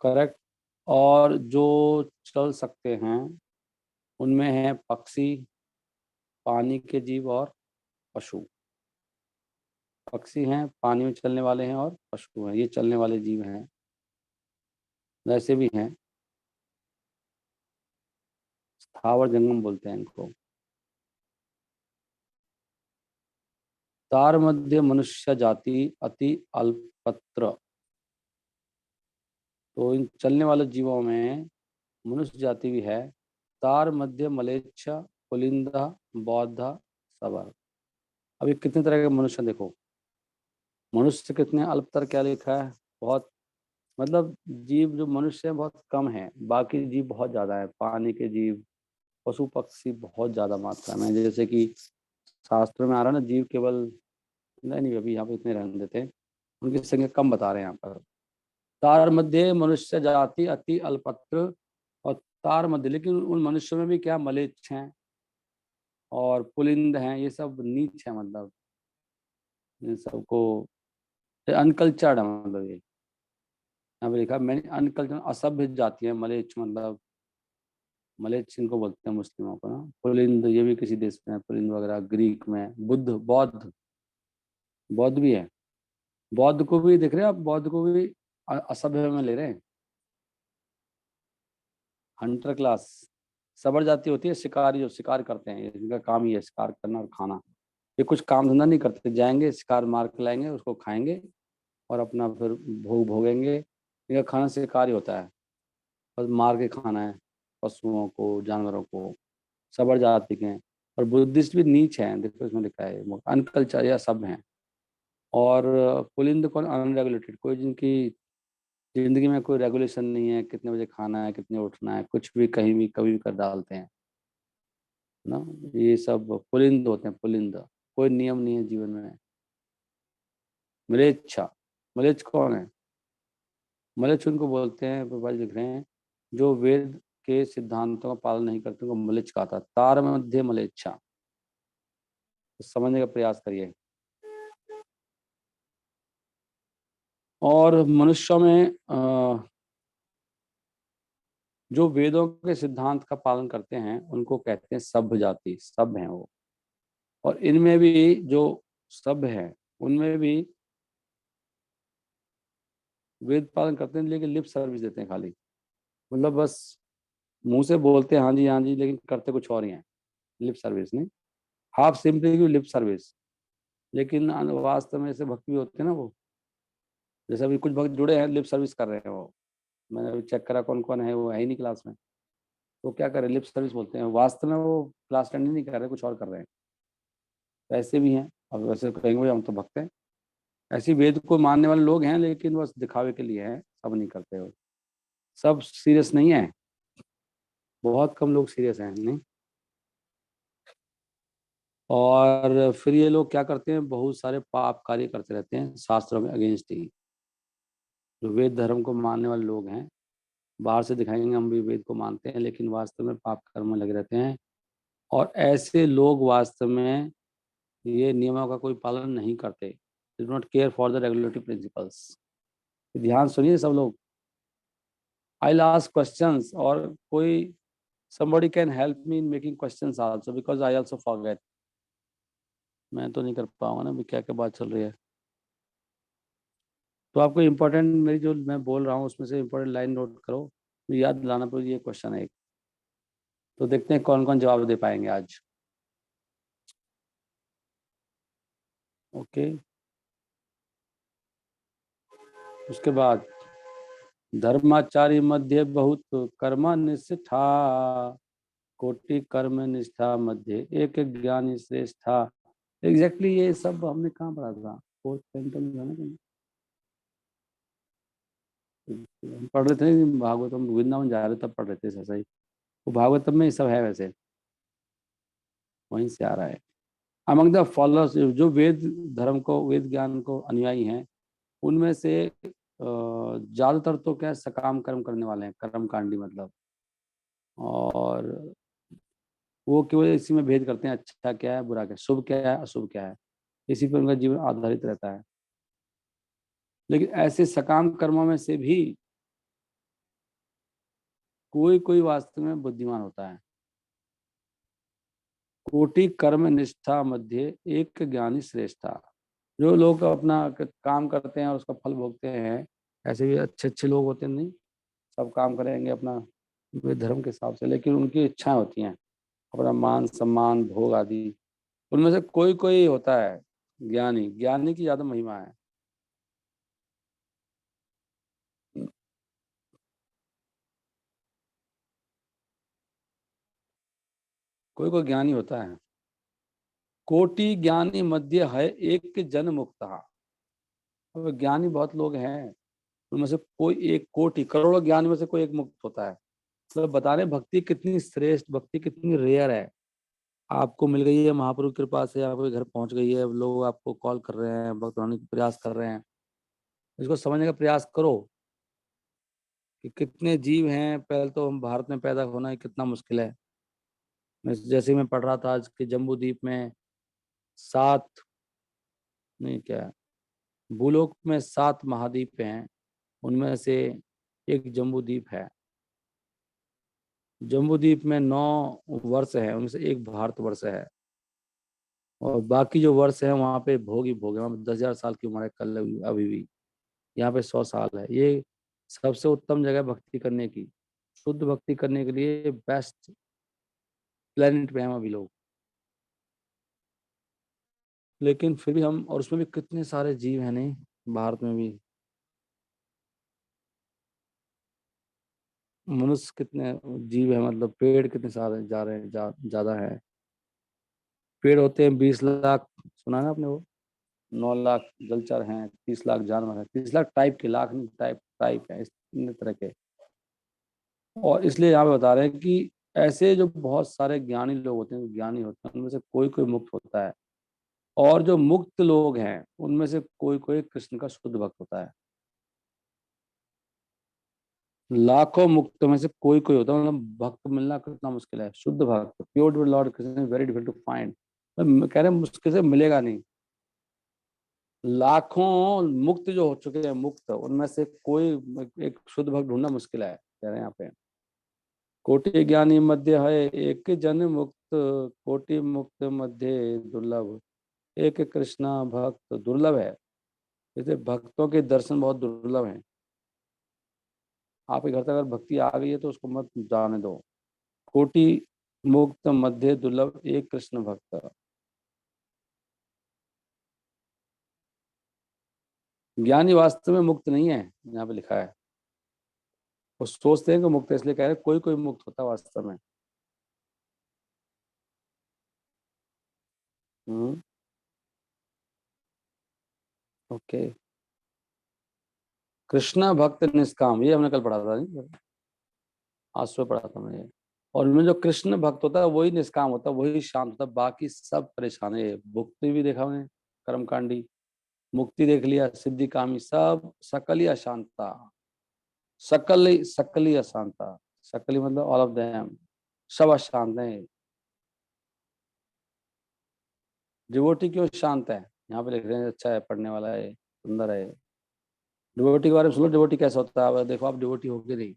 Correct. और जो चल सकते हैं उनमें है पक्षी, पानी के जीव और पशु। पक्षी हैं, पानी में चलने वाले हैं, और पशु हैं, ये चलने वाले जीव हैं। वैसे भी हैं, स्थावर जंगम बोलते हैं इनको। तार मध्य मनुष्य जाति अति अल्पत्र। तो इन चलने वाले जीवों में मनुष्य जाति भी है। तार मध्य मलेच्छ पुलिंद बौद्ध सबर। अभी कितने तरह के मनुष्य हैं, देखो। मनुष्य कितने अल्पतर क्या लिखा है, बहुत। मतलब जीव जो मनुष्य है बहुत कम है, बाकी जीव बहुत ज्यादा है। पानी के जीव, पशु पक्षी बहुत ज्यादा मात्रा में है। जैसे कि शास्त्र में आ रहा है ना, जीव केवल, नहीं नहीं अभी यहाँ पे इतने रहने देते हैं, उनकी संख्या कम बता रहे हैं यहाँ पर। तार मध्य मनुष्य जाति अति अल्पत्र। और तार मध्य, लेकिन उन मनुष्यों में भी क्या मलेच्छ हैं और पुलिंद हैं, ये सब नीच है। मतलब इन सबको अनकल्चर्ड है, मतलब ये यहाँ पे लिखा मैंने अनकल्चर्ड, असभ्य जाति है मलेच्छ। मतलब मलेच्छ इनको बोलते हैं मुस्लिमों को ना। पुलिंद ये भी किसी देश में है, पुलिंद वगैरह। ग्रीक में बुद्ध, बौद्ध, बौद्ध भी है। बौद्ध को भी देख रहे हैं आप, बौद्ध को भी असभ्य में ले रहे हैं। हंटर क्लास, सबर जाति होती है, शिकारी, जो शिकार करते हैं, इनका काम ही है शिकार करना और खाना। ये कुछ काम धंधा नहीं करते, जाएंगे शिकार मार के लाएंगे, उसको खाएंगे और अपना फिर भोग भोगेंगे। इनका खाना शिकार ही होता है, बस मार के खाना है पशुओं को, जानवरों को। सबर जाति के हैं। और बुद्धिस्ट भी नीच हैं, देखो इसमें लिखा है, अनकल्चर या सब हैं। और पुलिंद कौन, अनरेगुलेटेड, कोई जिनकी जिंदगी में कोई रेगुलेशन नहीं है, कितने बजे खाना है, कितने उठना है, कुछ भी कहीं भी कभी भी कर डालते हैं ना। ये सब पुलिंद होते हैं, पुलिंद। कोई नियम नहीं है जीवन में। म्लेच्छ, म्लेच्छ कौन है? म्लेच्छ उनको बोलते हैं, भाई लिख रहे हैं, जो वेद के सिद्धांतों का पालन नहीं करते, उनको म्लेच्छ कहा था। तार मध्य म्लेच्छा, तो समझने का प्रयास करिए। और मनुष्यों में जो वेदों के सिद्धांत का पालन करते हैं उनको कहते हैं सभ्य जाति, सभ्य हैं वो। और इनमें भी जो सभ्य हैं उनमें भी वेद पालन करते हैं, लेकिन लिप सर्विस देते हैं खाली। मतलब बस मुंह से बोलते हैं हाँ जी हाँ जी, लेकिन करते कुछ और ही हैं। लिप सर्विस नहीं, हाफ सिंपली लिप सर्विस। लेकिन वास्तव में ऐसे भक्त भी होते हैं ना वो। जैसे अभी कुछ भक्त जुड़े हैं, लिप सर्विस कर रहे हैं वो। मैंने अभी चेक करा कौन कौन है, वो है ही नहीं क्लास में। वो क्या कर रहे हैं, लिप सर्विस बोलते हैं, वास्तव में वो क्लास अटेंड नहीं कर रहे, कुछ और कर रहे हैं। ऐसे भी हैं। अब वैसे कहेंगे भाई हम तो भक्त हैं, ऐसी वेद को मानने वाले लोग हैं, लेकिन बस दिखावे के लिए हैं, सब नहीं करते हो। सब सीरियस नहीं है, बहुत कम लोग सीरियस हैं, नहीं। और फिर ये लोग क्या करते हैं, बहुत सारे पाप कार्य करते रहते हैं शास्त्रों के अगेंस्ट ही। जो वेद धर्म को मानने वाले लोग हैं, बाहर से दिखाएंगे हम भी वेद को मानते हैं, लेकिन वास्तव में पाप कर्म में लगे रहते हैं। और ऐसे लोग वास्तव में ये नियमों का कोई पालन नहीं करते। Do not care for the regulatory principles. ध्यान सुनिए सब लोग। आई विल आस्क क्वेश्चंस, और कोई somebody can help me in making questions also, because I also forget। मैं तो नहीं कर पाऊंगा ना, अभी क्या क्या बात चल रही है। तो आपको इम्पोर्टेंट, मेरी जो मैं बोल रहा हूँ उसमें से इम्पोर्टेंट लाइन नोट करो, तो याद दिलाना पड़ेगी। ये क्वेश्चन है एक, तो देखते हैं कौन कौन जवाब दे पाएंगे आज। ओके। उसके बाद, धर्माचारी मध्य बहुत कर्म निष्ठा, कोटि कर्म निष्ठा मध्य एक ज्ञानी श्रेष्ठा। एग्जैक्टली ये सब हमने कहाँ पढ़ा था, फोर्थ टेंथ में था ना कहीं? हम पढ़ रहे थे भागवतम, वृंदावन जा रहे तब पढ़ रहे थे ऐसा ही। वो भागवतम में ये सब है वैसे, वहीं से आ रहा है। अमंग द फॉलोअर्स, जो वेद धर्म को, वेद ज्ञान को अनुयायी हैं, उनमें से ज्यादातर तो क्या है, सकाम कर्म करने वाले हैं, कर्म कांडी मतलब। और वो केवल इसी में भेद करते हैं, अच्छा क्या है, बुरा क्या है, शुभ क्या है, अशुभ क्या है। इसी पर उनका जीवन आधारित रहता है। लेकिन ऐसे सकाम कर्मों में से भी कोई कोई वास्तव में बुद्धिमान होता है। कोटि कर्म निष्ठा मध्य एक ज्ञानी श्रेष्ठा। जो लोग अपना काम करते हैं और उसका फल भोगते हैं, ऐसे भी अच्छे अच्छे लोग होते हैं, नहीं सब काम करेंगे अपना वे धर्म के हिसाब से, लेकिन उनकी इच्छाएं होती हैं अपना मान सम्मान भोग आदि। उनमें से कोई कोई होता है ज्ञानी, ज्ञानी की ज्यादा महिमा है। कोई कोई ज्ञानी होता है। कोटि ज्ञानी मध्य है एक जन मुक्त। अब ज्ञानी बहुत लोग हैं, उनमें से कोई एक, कोटि करोड़ों ज्ञान में से कोई एक मुक्त होता है। मतलब बता रहे भक्ति कितनी श्रेष्ठ, भक्ति कितनी रेयर है। आपको मिल गई है महाप्रभु की कृपा से, आपके घर पहुंच गई है, लोग आपको कॉल कर रहे हैं, भक्त होने का प्रयास कर रहे हैं। इसको समझने का प्रयास करो कि कितने जीव हैं। पहले तो हम भारत में पैदा होना ही कितना मुश्किल है। जैसे मैं पढ़ रहा था आज के जम्बू द्वीप में सात, नहीं क्या, भूलोक में 7 महाद्वीप हैं, उनमें से एक जम्बू द्वीप है। जम्बू द्वीप में 9 वर्ष है, उनमें से एक भारत वर्ष है, और बाकी जो वर्ष है वहाँ पे भोग ही भोग है। वहाँ पे 10,000 साल की उम्र है कल अभी भी, यहाँ पे 100 साल है। ये सबसे उत्तम जगह भक्ति करने की, शुद्ध भक्ति करने के लिए बेस्ट प्लेनेट पे हम अभी लोग। लेकिन फिर भी हम, और उसमें भी कितने सारे जीव हैं, नहीं भारत में भी मनुष्य कितने जीव है, मतलब पेड़ कितने सारे जा रहे हैं, ज्यादा है। पेड़ होते हैं 20 लाख, सुना ना आपने वो। 9 लाख जलचर हैं, 30 लाख जानवर हैं, 30 लाख टाइप के, लाख नहीं, टाइप टाइप है, इतने तरह के। और इसलिए यहाँ पे बता रहे हैं कि ऐसे जो बहुत सारे ज्ञानी लोग होते हैं, ज्ञानी होते हैं, उनमें से कोई कोई मुक्त होता है। और जो मुक्त लोग हैं उनमें से कोई कोई कृष्ण का शुद्ध भक्त होता है। लाखों मुक्त में से कोई कोई होता है, मतलब भक्त मिलना कितना मुश्किल है। शुद्ध भक्त, pure Lord Krishna very difficult to find. कह रहे हैं मुश्किल से मिलेगा नहीं। लाखों मुक्त जो हो चुके हैं, मुक्त, उनमें से कोई एक शुद्ध भक्त ढूंढना मुश्किल है, कह रहे हैं यहाँ पे। कोटि ज्ञानी मध्य है एक जन मुक्त, कोटि मुक्त मध्य दुर्लभ, एक कृष्णा भक्त दुर्लभ है। जैसे भक्तों के दर्शन बहुत दुर्लभ हैं। आपके घर तक अगर भक्ति आ गई है तो उसको मत जाने दो। कोटि मुक्त मध्य दुर्लभ एक कृष्ण भक्त। ज्ञानी वास्तव में मुक्त नहीं है, यहाँ पे लिखा है। वो सोचते हैं कि मुक्त है, इसलिए कह रहे हैं कोई कोई मुक्त होता है वास्तव में। हम्म। ओके। कृष्णा भक्त निष्काम, ये हमने कल पढ़ा था, नहीं आज सुबह पढ़ा था मैंने। और उनमें जो कृष्ण भक्त होता है वही निष्काम होता है, वही शांत होता है, बाकी सब परेशान है। भुक्ति भी देखा मैंने, कर्मकांडी, मुक्ति देख लिया, सिद्धि कामी, सब सकल ही अशांता। सकल ही अशांता। सकली मतलब ऑल ऑफ देम, सब अशांत है। डिवोटी क्यों शांत है, यहाँ पे लिख रहे हैं, अच्छा है, पढ़ने वाला है, सुंदर है। डिवोटी के बारे में सुनो, डिवोटी कैसा होता है। अब देखो आप डिवोटी होगे नहीं।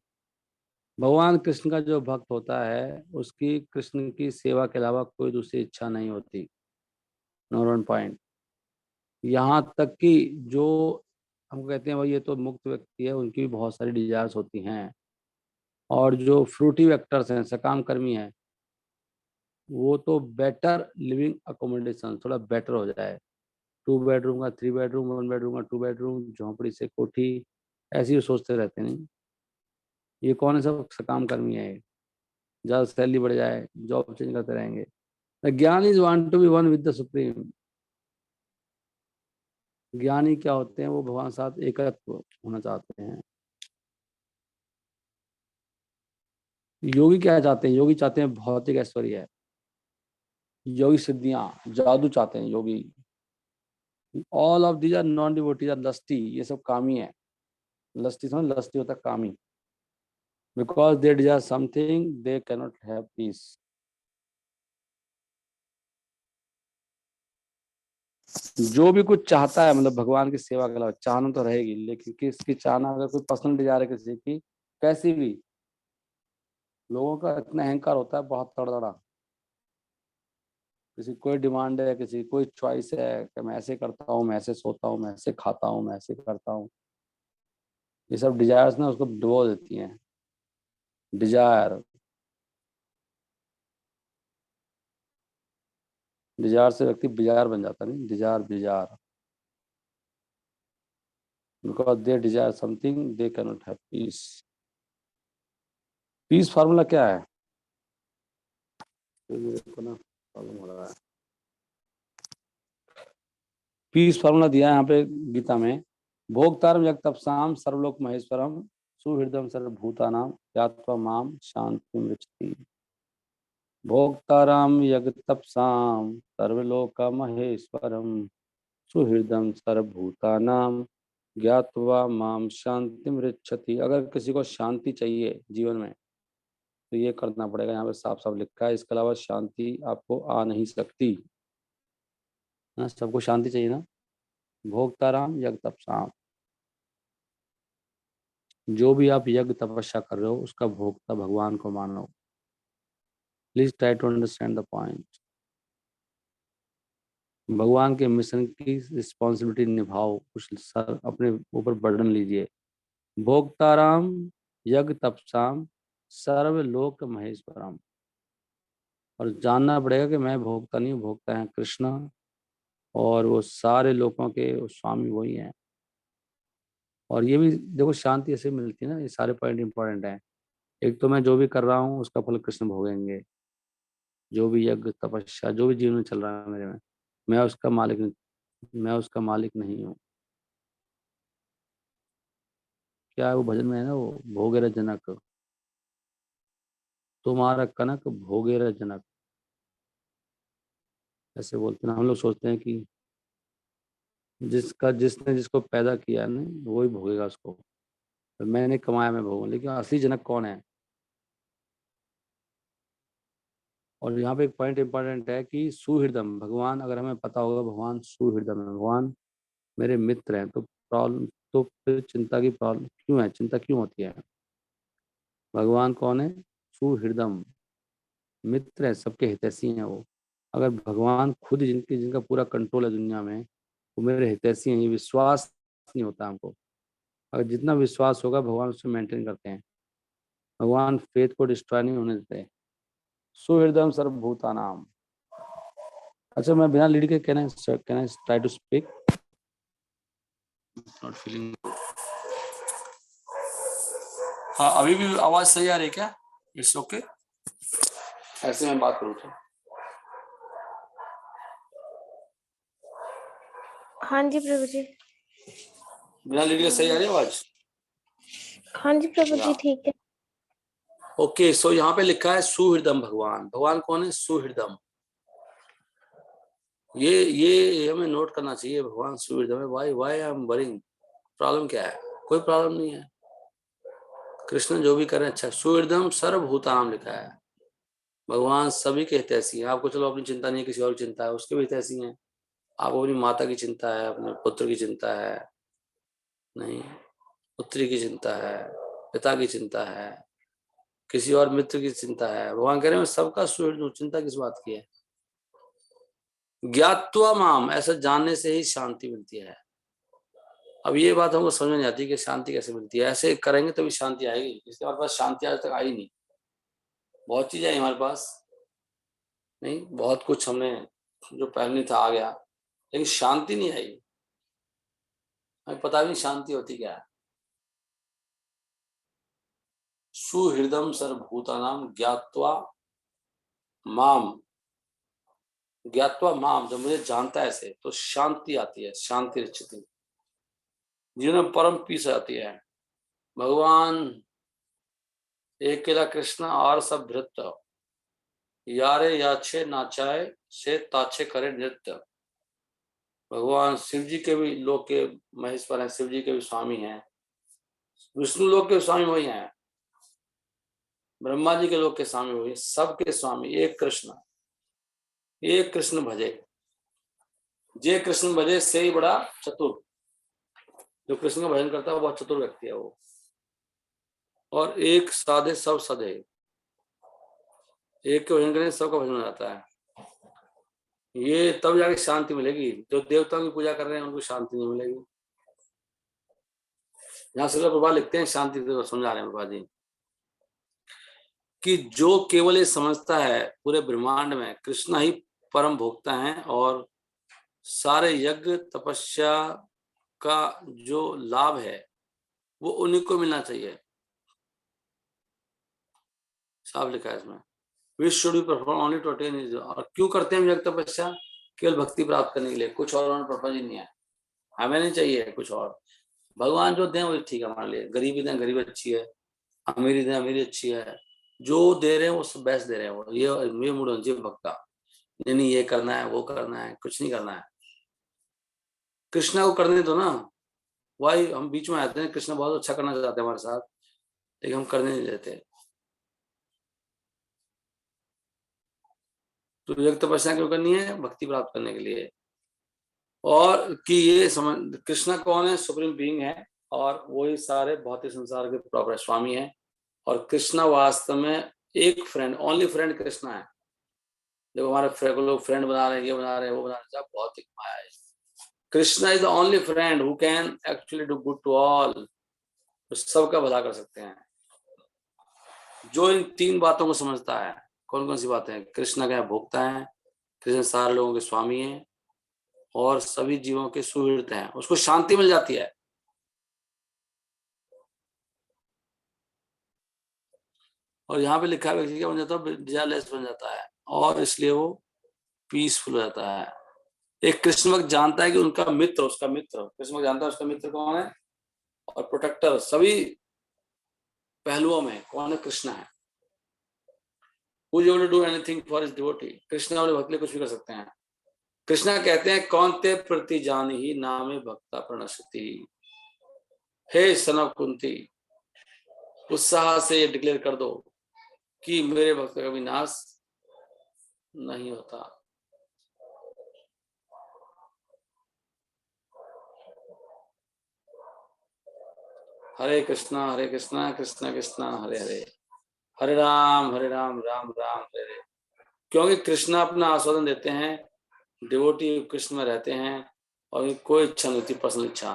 भगवान कृष्ण का जो भक्त होता है उसकी कृष्ण की सेवा के अलावा कोई दूसरी इच्छा नहीं होती। Number 1 point. यहाँ तक कि जो हम कहते हैं भाई ये तो मुक्त व्यक्ति है, उनकी भी बहुत सारी डिजायर्स होती हैं। और जो फ्रूटी वेक्टर्स हैं, सकाम कर्मी हैं, वो तो बेटर लिविंग अकोमोडेशन, थोड़ा बेटर हो जाए। 2 बेडरूम का 3 बेडरूम, 1 बेडरूम का 2 बेडरूम, झोंपड़ी से कोठी, ऐसे ही सोचते रहते नहीं। ये कौन है, सब सकाम कर्मी है। ज्यादा सैलरी बढ़ जाए, जॉब चेंज करते रहेंगे। The gyan is want to be one with the supreme. ज्ञानी क्या होते हैं, वो भगवान के साथ एकत्व होना चाहते हैं। योगी क्या चाहते हैं, योगी चाहते हैं भौतिक ऐश्वर्य, योगी सिद्धियां, जादू चाहते हैं योगी। All of these are non devotees are lusty, ये सब कामी है। लस्टी समझ, लस्टी होता है कामी। Because they desire something they cannot have peace. जो भी कुछ चाहता है, मतलब भगवान की सेवा के अलावा, चाहना तो रहेगी, लेकिन किसकी चाहना, अगर कोई पर्सनल डिजायर है किसी की, कैसी भी, लोगों का इतना अहंकार होता है बहुत तगड़ा। किसी कोई डिमांड है, किसी कोई चॉइस है कि मैं ऐसे करता हूँ, मैं ऐसे सोता हूँ, मैं ऐसे खाता हूँ, मैं ऐसे करता हूँ। ये सब डिजायर्स ना उसको डुबो देती हैं। डिजायर, डिजायर से व्यक्ति बिजार बन जाता नहीं, desire bizarre. Because they desire something they can not have peace. Peace formula क्या है? तो मेरे को ना प्रॉब्लम हो रहा है। पीस फार्मूला दिया है यहाँ पे गीता में। भोक्तारम यज्ञ तपसाम सर्वलोक महेश्वरम सुहृदम सर्वभूतानाम यात्वा माम शांति मृच्छति। भोक्ताराम यज्ञ तपसाम सर्वलोक महेश्वरम सुहृदम सर्वभूतानाम ज्ञात्वा माम शांति मृच्छति। अगर किसी को शांति चाहिए जीवन में तो ये करना पड़ेगा। यहाँ पे साफ साफ लिखा है, इसके अलावा शांति आपको आ नहीं सकती। ना सबको शांति चाहिए ना। भोक्ताराम यज्ञ तपसाम, जो भी आप यज्ञ तपस्या कर रहे हो उसका भोक्ता भगवान को मानो। Please try to understand the point. भगवान के मिशन की रिस्पॉन्सिबिलिटी निभाओ, कुछ सर अपने ऊपर बर्डन लीजिए। भोक्ताराम यज्ञ तपसाम सर्वलोक महेश्वरम। और जानना पड़ेगा कि मैं भोक्ता नहीं हूँ, भोक्ता है कृष्ण, और वो सारे लोगों के वो स्वामी वही हैं। और ये भी देखो शांति ऐसे मिलती है ना, ये सारे पॉइंट इंपॉर्टेंट हैं। एक तो मैं जो भी कर रहा हूँ उसका फल कृष्ण भोगेंगे। जो भी यज्ञ तपस्या जो भी जीवन में चल रहा है मेरे में, मैं उसका मालिक नहीं, मैं उसका मालिक नहीं हूँ। क्या है वो भजन में है ना, वो भोगेर जनक, तुम्हारा कनक भोगेर जनक, ऐसे बोलते हैं ना। हम लोग सोचते हैं कि जिसने जिसको पैदा किया ना वही भोगेगा उसको, तो मैंने कमाया मैं भोगूं, लेकिन असली जनक कौन है? और यहाँ पे एक पॉइंट इंपॉर्टेंट है कि सुहृदम भगवान, अगर हमें पता होगा भगवान सुहृदम है, भगवान मेरे मित्र हैं, तो प्रॉब्लम, तो फिर चिंता की प्रॉब्लम क्यों है, चिंता क्यों होती है? भगवान कौन है? सुहृदम, मित्र है, सबके हितैषी हैं वो। अगर भगवान खुद जिनकी जिनका पूरा कंट्रोल है दुनिया में, वो मेरे हितैषी हैं, ये विश्वास नहीं होता हमको। अगर जितना विश्वास होगा भगवान उससे मेंटेन करते हैं। भगवान फेथ को डिस्ट्रॉय नहीं होने देते। सुहृदम सर्वभूतानाम। अच्छा, मैं बिना लीड के can I try to speak? Not feeling. हाँ, अभी भी आवाज सही आ रही है क्या? इट्स ओके ऐसे मैं बात करूँ तो? हाँ जी प्रभु जी। बिना लीड के सही आ रही है आवाज? हाँ जी प्रभु जी, ठीक है। ओके, सो यहाँ पे लिखा है सुहृदम भगवान। भगवान कौन है? सुहृदम। ये हमें नोट करना चाहिए, भगवान सुहृदम है। Why why I am worrying? Problem क्या है? कोई प्रॉब्लम नहीं है। कृष्ण जो भी करें अच्छा। सुहृदम सर्वभूतानाम लिखा है, भगवान सभी के हितैषी हैं। आपको चलो अपनी चिंता नहीं, किसी और की चिंता है, उसके भी हितैषी हैं। आपको अपनी माता की चिंता है, अपने पुत्र की चिंता है, नहीं, पुत्री की चिंता है, पिता की चिंता है, किसी और मित्र की चिंता है, भगवान कह रहे हैं सबका सुहृद हूं, चिंता किस बात की है? ज्ञात्वा माम, ऐसा जानने से ही शांति मिलती है। अब ये बात हमको समझ में नहीं आती कि शांति कैसे मिलती है। ऐसे करेंगे तभी शांति आएगी, इसलिए हमारे पास शांति आज तक आई नहीं। बहुत चीजें आई हमारे पास, नहीं बहुत कुछ हमने जो पहले था आ गया, लेकिन शांति नहीं आई। हमें पता भी नहीं शांति होती क्या है। सुहृदम सर्वभूतानाम ज्ञात्वा माम, ज्ञात्वा माम, जब मुझे जानता है ऐसे तो शांति आती है, शांति स्थिति जीवन में परम पीस आती है। भगवान एक केला कृष्ण और सब भृत्य यारे याछे नाचाए से ताछे करे नृत्य। भगवान शिव जी के भी लोक के महेश्वर हैं, शिव जी के भी स्वामी हैं, विष्णु लोक के स्वामी वही हैं, ब्रह्मा जी के लोक के स्वामी वही, सबके स्वामी एक कृष्ण। एक कृष्ण भजे, जे कृष्ण भजे से ही बड़ा चतुर। जो कृष्ण का भजन करता है वो बहुत चतुर व्यक्ति है वो। और एक साधे सब सधे, एक के भजन करने से सबका भजन हो जाता है। ये तब जाके शांति मिलेगी। जो देवताओं की पूजा कर रहे हैं उनको शांति नहीं मिलेगी। यहाँ श्रील प्रभुपाद लिखते हैं, शांति से समझा रहे हैं प्रभुपाद जी कि जो केवल ये समझता है पूरे ब्रह्मांड में कृष्ण ही परम भोक्ता है और सारे यज्ञ तपस्या का जो लाभ है वो उन्हीं को मिलना चाहिए। साफ लिखा है इसमें, we should be perform only to attain his. और क्यों करते हैं हम यज्ञ तपस्या? केवल भक्ति प्राप्त करने के लिए, कुछ और उन्होंने पर्पज ही नहीं है। हमें नहीं चाहिए कुछ और। भगवान जो दें वही ठीक है हमारे लिए। गरीबी दें, गरीबी अच्छी है। अमीरी दें, अमीरी अच्छी है। जो दे रहे हैं वो सब बेस्ट दे रहे हैं। वो ये मूड होना चाहिए भक्त का। नहीं ये करना है, वो करना है, कुछ नहीं करना है। कृष्णा को करने दो ना। वही हम बीच में आते हैं, कृष्णा बहुत अच्छा करना चाहते हैं हमारे साथ, लेकिन हम करने नहीं देते। तो यज्ञ तपस्या क्यों करनी है? भक्ति प्राप्त करने के लिए। और कि ये समझ, कृष्णा कौन है? सुप्रीम बीइंग है और वही सारे भौतिक संसार के प्रॉपर स्वामी है। और कृष्णा वास्तव में एक फ्रेंड, ओनली फ्रेंड कृष्णा है। जब हमारे लोग फ्रेंड बना रहे हैं, ये बना रहे हैं, वो बना रहे हैं, भौतिक माया है। Krishna is the only friend who can actually do good to all. सबका भला कर सकते हैं। जो इन तीन बातों को समझता है। कौन कौन सी बातें हैं? कृष्ण का भोक्ता है, कृष्ण सारे लोगों के स्वामी है और सभी जीवों के सुहृद हैं, उसको शांति मिल जाती है। और यहाँ पे लिखा है व्यक्ति क्या बन जाता है? डिजायरलेस बन जाता है और इसलिए वो पीसफुल हो जाता है। एक कृष्ण भक्त जानता है कि उनका मित्र, उसका मित्र कृष्ण भक्त जानता है उसका मित्र कौन है और प्रोटेक्टर सभी पहलुओं में कौन है? कृष्ण है। Who is able to do anything for his devotee? Krishna अपने भक्त के लिए कुछ भी कर सकते हैं। कृष्णा कहते हैं कौन ते प्रति जान ही नामे भक्ता प्रणश्यति। हे सन ऑफ कुंती, उत्साह से ये डिक्लेयर कर दो कि मेरे भक्त का विनाश नहीं होता। हरे कृष्णा कृष्णा कृष्णा हरे हरे, हरे राम राम राम हरे हरे। क्योंकि कृष्णा अपना आस्वादन देते हैं, डिवोटी कृष्ण में रहते हैं और कोई इच्छा नहीं होती, पर्सनल इच्छा।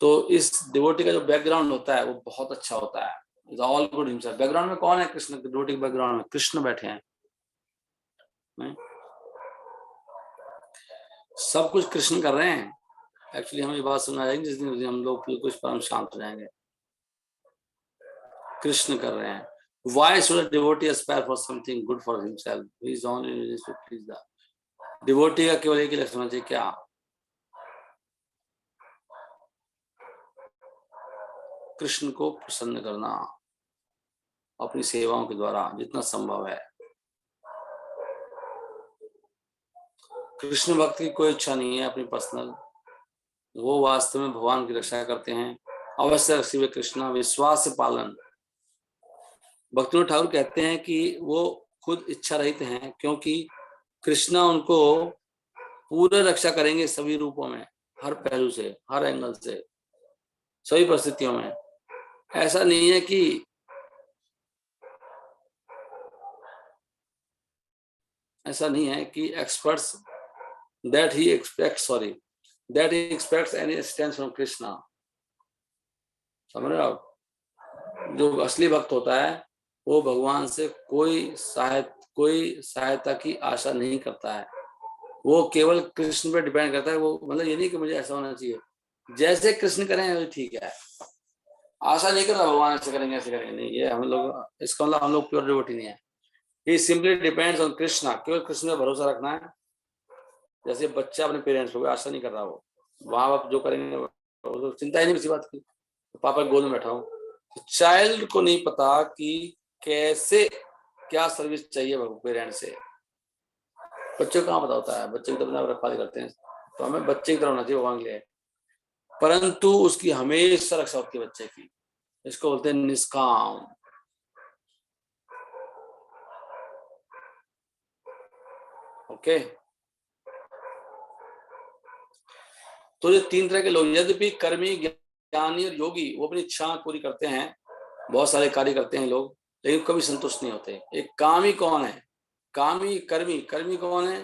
तो इस डिवोटी का जो बैकग्राउंड होता है वो बहुत अच्छा होता है। Is all good himself. Background में कौन है? कृष्ण। डिवोटी के बैकग्राउंड में कृष्ण बैठे हैं। सब कुछ कृष्ण कर रहे हैं। एक्चुअली हमें ये बात समझ आएगी जिस दिन हम लोग कुछ परम शांत हो जाएंगे। कृष्ण कर रहे हैं। Why should a devotee aspire for something good for himself? He is only to please the devotee। का केवल एक ही लक्ष्य होना चाहिए, क्या? कृष्ण को प्रसन्न करना अपनी सेवाओं के द्वारा जितना संभव है। कृष्ण भक्त की कोई इच्छा नहीं है अपनी पर्सनल। वो वास्तव में भगवान की रक्षा करते हैं। अवश्य शिव कृष्ण विश्वास से पालन। भक्ति ठाकुर कहते हैं कि वो खुद इच्छा रहित हैं क्योंकि कृष्णा उनको पूरे रक्षा करेंगे सभी रूपों में, हर पहलू से, हर एंगल से, सभी परिस्थितियों में। ऐसा नहीं है कि experts that he expects any assistance from Krishna। समझ रहे हो आप? जो असली भक्त होता है वो भगवान से कोई सहायता की आशा नहीं करता है। वो केवल कृष्ण पे डिपेंड करता है। वो मतलब ये नहीं कि मुझे ऐसा होना चाहिए, जैसे कृष्ण करें वो ठीक है। आशा नहीं करना भगवान ऐसे करेंगे ऐसे करेंगे, नहीं। ये हम लोग, इसका मतलब हम लोग प्योर डिवोटी नहीं है। He simply depends on Krishna. केवल कृष्ण पे भरोसा रखना है। जैसे बच्चा अपने पेरेंट्स को आशा नहीं कर रहा, वो माँ बाप जो करेंगे वो चिंता ही नहीं किसी बात की। तो पापा गोद में बैठा हूँ, तो चाइल्ड को नहीं पता कि कैसे क्या सर्विस चाहिए पेरेंट्स से। बच्चे को कहाँ पता होता है? बच्चे की तो अपना रखवाली करते हैं। तो हमें बच्चे की तरह होना चाहिए भगवान के लिए, परंतु उसकी हमेशा रक्षा होती है बच्चे की। इसको बोलते हैं निष्काम। ओके। तो ये तीन तरह के लोग, यद्यपि कर्मी, ज्ञानी और योगी, वो अपनी इच्छा पूरी करते हैं, बहुत सारे कार्य करते हैं लोग, लेकिन कभी संतुष्ट नहीं होते। एक कामी कौन है? कामी कर्मी, कर्मी कौन है?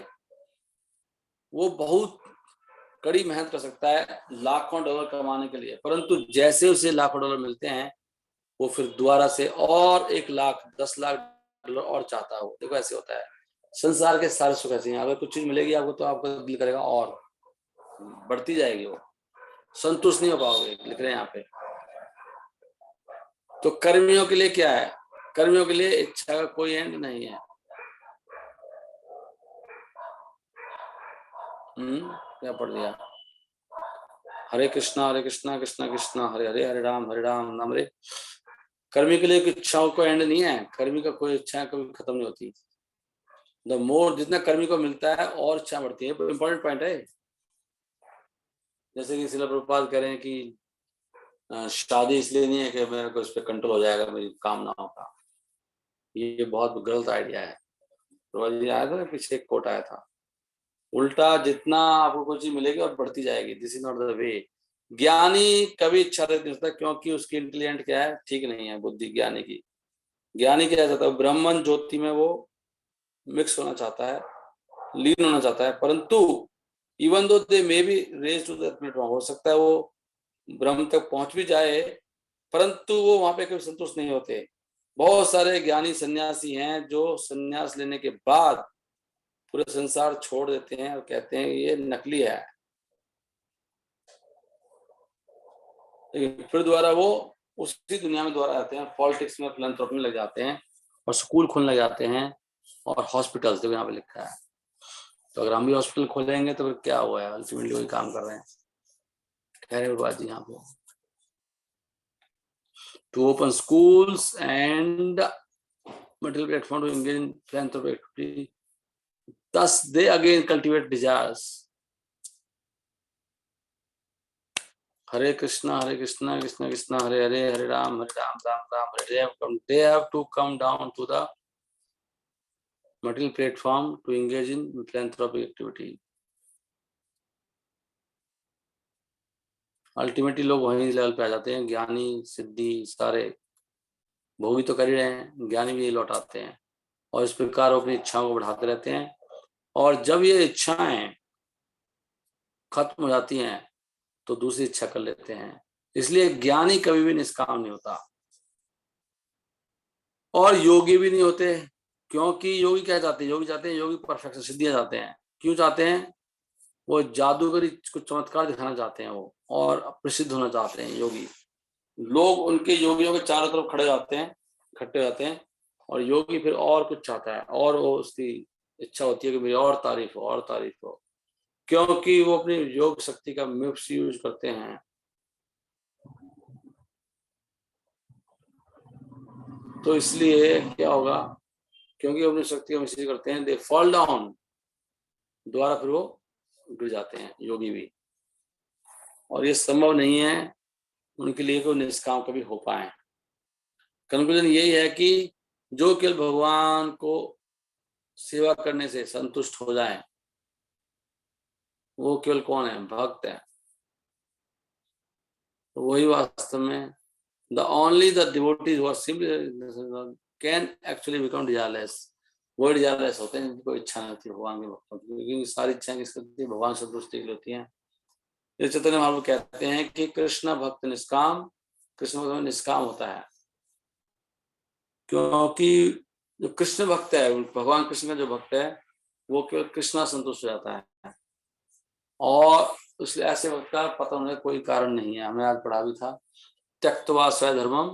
वो बहुत कड़ी मेहनत कर सकता है लाखों डॉलर कमाने के लिए, परंतु जैसे उसे लाखों डॉलर मिलते हैं वो फिर दोबारा से और 1 लाख 10 लाख डॉलर और चाहता है। वो देखो ऐसे होता है। संसार के सारे सुख ऐसे हैं, अगर कुछ चीज मिलेगी आपको तो आपका दिल करेगा और बढ़ती जाएगी, वो संतुष्ट नहीं हो पाओगे, लिख रहे हैं यहाँ पे। तो कर्मियों के लिए क्या है? कर्मियों के लिए इच्छा का कोई एंड नहीं है। क्या पढ़ दिया? हरे कृष्णा कृष्णा कृष्णा हरे हरे, हरे राम राम हरे। कर्मी के लिए इच्छाओं को एंड नहीं है, कर्मी का कोई इच्छा कभी खत्म नहीं होती। द मोर, जितना कर्मी को मिलता है और इच्छा बढ़ती है। इंपॉर्टेंट पॉइंट है। जैसे कि श्रील प्रभुपाद कह रहे हैं कि शादी इसलिए नहीं है कि मेरे को इस पर कंट्रोल हो जाएगा मेरी कामनाओं का, ये बहुत गलत आइडिया है। प्रभुपाद जी आया था ना, पीछे एक कोट आया था, उल्टा जितना आपको कोई चीज मिलेगी और बढ़ती जाएगी। This is not the way. ज्ञानी कभी इच्छा नहीं करता, क्योंकि उसकी इंटेलिजेंट क्या है, ठीक नहीं है बुद्धि ज्ञानी की। ज्ञानी क्या चाहता है? ब्रह्मन ज्योति में वो मिक्स होना चाहता है, लीन होना चाहता है, परंतु even though they may be raise to that platform, हो सकता है वो ब्रह्म तक पहुंच भी जाए, परंतु वो वहां पे कभी संतुष्ट नहीं होते। बहुत सारे ज्ञानी सन्यासी हैं जो सन्यास लेने के बाद पूरे संसार छोड़ देते हैं और कहते हैं ये नकली है, लेकिन फिर दोबारा वो उसी दुनिया में दोबारा आते हैं, पॉलिटिक्स में, फिलैंथ्रोपी में लग जाते हैं और स्कूल खोलने लग जाते हैं और हॉस्पिटल्स, जो यहाँ पे लिखा है। तो अगर हम भी हॉस्पिटल खोलेंगे तो फिर क्या हुआ है? अल्टीमेटली वही काम कर रहे हैं। खैर बात जी, यहाँ पे to open schools and material platform to engage in philanthropic activity, thus they again cultivate desires. Hare Krishna Krishna Krishna Hare Hare, Hare Ram Ram Hare Hare. They have to come down to the material platform to engage in philanthropic activity. Ultimately लोग वहीं level पे आ जाते हैं। ज्ञानी सिद्धि सारे भोगी तो कर ही रहे हैं, ज्ञानी भी लौटाते हैं और इस प्रकार अपनी इच्छाओं को बढ़ाते रहते हैं। और जब ये इच्छाएं खत्म हो जाती हैं तो दूसरी इच्छा कर लेते हैं। इसलिए ज्ञानी कभी भी निष्काम नहीं होता और योगी भी नहीं होते, क्योंकि योगी क्या चाहते हैं? योगी चाहते हैं, योगी परफेक्शन, सिद्धियां चाहते हैं। क्यों चाहते हैं? वो जादूगरी कुछ चमत्कार दिखाना चाहते हैं वो, और प्रसिद्ध होना चाहते हैं योगी। लोग उनके योगियों के चारों तरफ खड़े जाते हैं, इकट्ठे जाते हैं, और योगी फिर और कुछ चाहता है और वो उसकी इच्छा होती है कि मेरी और तारीफ हो, क्योंकि वो अपनी योग शक्ति का मिस यूज करते हैं। तो इसलिए क्या होगा? क्योंकि अपनी शक्ति का मिस यूज करते हैं, दे फॉल डाउन, दोबारा फिर वो गिर जाते हैं योगी भी। और ये संभव नहीं है उनके लिए कोई निष्काम कभी हो पाए। कंक्लूजन यही है कि जो केवल भगवान को सेवा करने से संतुष्ट हो जाए वो केवल कौन है? भक्त है। तो वही वास्तव में the only the devotees who are simply can actually become desireless, वो desireless होते हैं जिनको इच्छा नहीं होती भगवान के भक्तों की, क्योंकि सारी इच्छाएं किसकी होती है? भगवान संतुष्टि की होती हैं। ये चैतन्य महाप्रभु कहते हैं कि कृष्ण भक्त निष्काम, कृष्ण भक्त में निष्काम होता है, क्योंकि जो कृष्ण भक्त है, भगवान कृष्ण का जो भक्त है वो केवल कृष्णा संतुष्ट हो जाता है, और इसलिए ऐसे भक्त का पता होने का कोई कारण नहीं है। हमें आज पढ़ा भी था, त्यक्त्वा स्वधर्मम,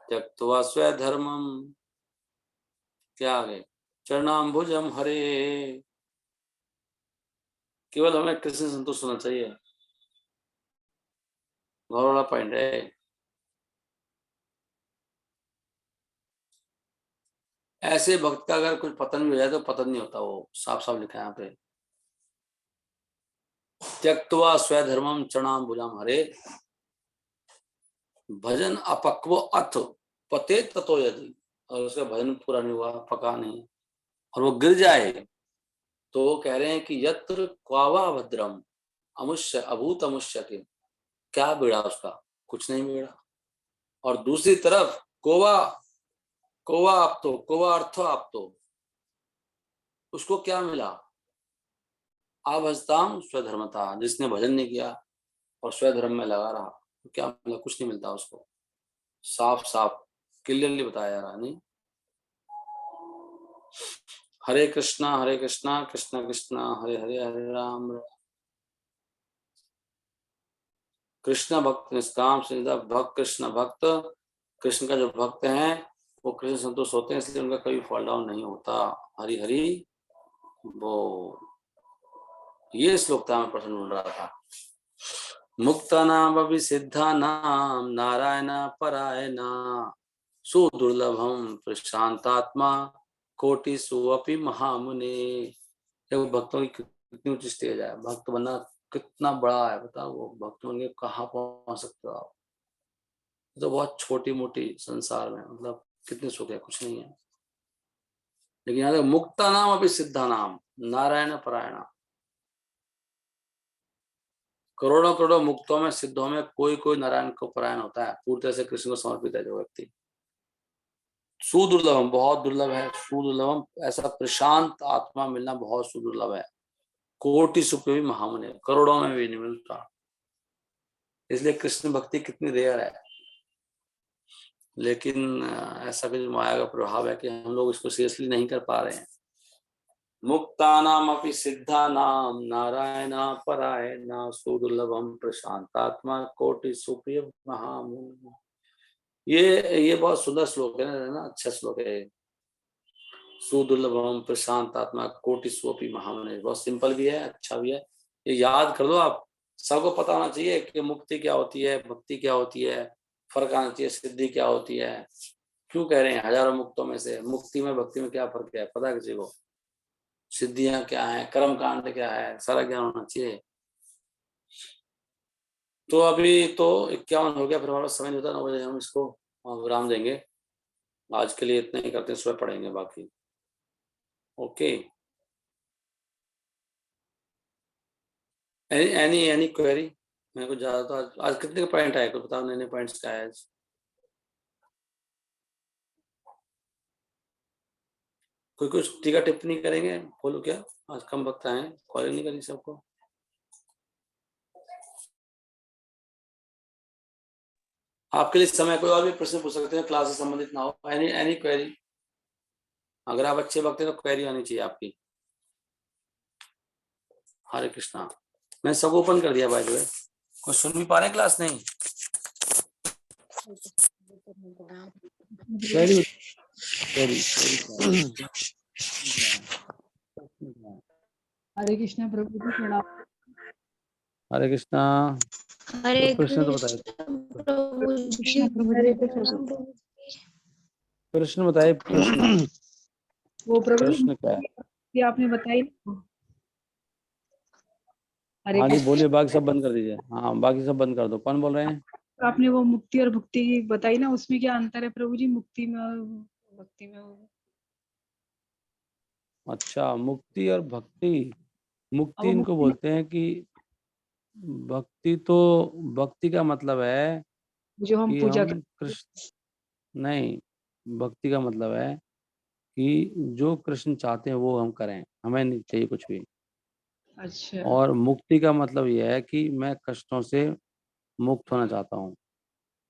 त्यक्त्वा स्वधर्मम, क्या आगे? चरणाम्बुजम हरे। केवल हमें कृष्ण संतुष्ट होना चाहिए, बहुत बड़ा पॉइंट है। ऐसे भक्त का अगर कुछ पतन भी हो जाए तो पतन नहीं होता, वो साफ साफ लिखा है यहाँ पे, त्यक्त्वा स्वधर्मम चरणाम्बुजम हरे, भजन अपक्व अथ पते ततो यदि, और उसका भजन पूरा नहीं हुआ, पका नहीं, और वो गिर जाए, तो वो कह रहे हैं कि यत्र क्वावा भद्रम अमुष्य अभूत अमुष्य के, क्या बिगड़ा उसका? कुछ नहीं बिगड़ा। और दूसरी तरफ कोवा, कोवा आप तो, कोवा अर्थ आप तो, उसको क्या मिला? अभजताम स्वधर्मता, जिसने भजन नहीं किया और स्वधर्म में लगा रहा, तो क्या मिला? कुछ नहीं मिलता उसको। साफ साफ क्लियरली बताया जा रहा नहीं। हरे कृष्णा कृष्णा कृष्णा हरे हरे, हरे राम कृष्ण भक्त निष्काम सीधा भक्त, कृष्ण भक्त, कृष्ण का जो भक्त है वो कृष्ण संतुष्ट होते हैं, इसलिए उनका कभी फॉल डाउन नहीं होता। हरि हरि वो ये श्लोक था, मैं प्रश्न ढूंढ रहा था। मुक्ता नाम अभी सिद्धा नाम नारायण परायण सुदुर्लभम प्रशांतात्मा कोटि सुअपि महामुने। देखो भक्तों की कितनी ऊंची स्टेज है, भक्त बनना कितना बड़ा है, बताओ। वो भक्त बन के कहाँ पहुंच सकते हो आप? तो बहुत छोटी मोटी संसार में मतलब कितने सुख है, कुछ नहीं है। लेकिन यहाँ मुक्ता नाम अभी सिद्धा नाम नारायण परायण, करोड़ों करोड़ों मुक्तों में सिद्धों में कोई कोई नारायण को परायण होता है, पूरी तरह से कृष्ण को समर्पित है जो व्यक्ति। सुदुर्लभम, बहुत दुर्लभ है। सुदुर्लभम, ऐसा प्रशांत आत्मा मिलना बहुत सुदुर्लभ है। कोटि सुख भी महामुनि, करोड़ों में भी नहीं मिलता। इसलिए कृष्ण भक्ति कितनी रेयर है। लेकिन ऐसा भी माया का प्रभाव है कि हम लोग इसको सीरियसली नहीं कर पा रहे हैं। मुक्तानाम अपि सिद्धानाम नारायण परायण सुदुर्लभम प्रशांतात्मा कोटि सुप्रिय महामुनि। ये बहुत सुंदर श्लोक है ना, अच्छा श्लोक है। सुदुर्लभम प्रशांतात्मा कोटि सुपि महामुनि, बहुत सिंपल भी है, अच्छा भी है। ये याद कर लो आप। सबको पता होना चाहिए कि मुक्ति क्या होती है, भक्ति क्या होती है, फर्क आना चाहिए, सिद्धि क्या होती है। क्यों कह रहे हैं हजारों मुक्तों में से मुक्ति में भक्ति में क्या फर्क है, पता किसी को? सिद्धियां क्या है, कर्म कांड क्या है, सारा ज्ञान होना चाहिए। तो अभी तो 51 हो गया, फिर हमारा समय नहीं होता, 9 बजे हम इसको विराम देंगे। आज के लिए इतना ही करते हैं, सुबह पढ़ेंगे बाकी। Okay, any query? मेरे को ज्यादा तो आज कितने पॉइंट आए, कुछ बताओ, नए नए पॉइंट्स क्या है आज? कोई कुछ टीका टिप्पणी करेंगे? बोलो क्या, आज कम वक्त आए, कॉल नहीं करी सबको। आपके लिए समय, कोई और भी प्रश्न पूछ सकते हैं क्लास से संबंधित ना हो। Any query? अगर आप अच्छे वक्त हैं तो क्वेरी आनी चाहिए आपकी। हरे कृष्णा। मैं सब ओपन कर दिया बाय द वे। कुछ सुन भी पा रहे हैं क्लास? नहीं। क्वेरी क्वेरी हरे कृष्णा प्रभु जी, प्रणाम। हरे कृष्णा। हरे कुछ प्रश्न तो बताइए। कृष्ण प्रभु जी, कृष्णा प्रभु हरे जी, प्रणाम प्रभु जी। प्रश्न बताइए, प्रश्न। वो प्रभु जी प्रश्न क्या है? ये आपने बताई ना। हरे हाँ जी कृष्ण। बोलिए, बाकी सब बंद कर दीजिए। हाँ बाकी सब बंद कर दो। कौन बोल रहे हैं? आपने वो मुक्ति और भक्ति की बताई ना, उसमें क्या अंतर है प्रभु जी, मुक्ति में और भक्ति में? अच्छा, मुक्ति और भक्ति। अब मुक्ति वो इनको मुक्ति में बोलते हैं कि भक्ति तो, भक्ति का मतलब है जो हम कि पूजा हम करते कृष्ण, नहीं, भक्ति का मतलब है कि जो कृष्ण चाहते हैं वो हम करें, हमें नहीं चाहिए कुछ भी। हैं। अच्छा और मुक्ति का मतलब यह है कि मैं कष्टों से मुक्त होना चाहता हूँ,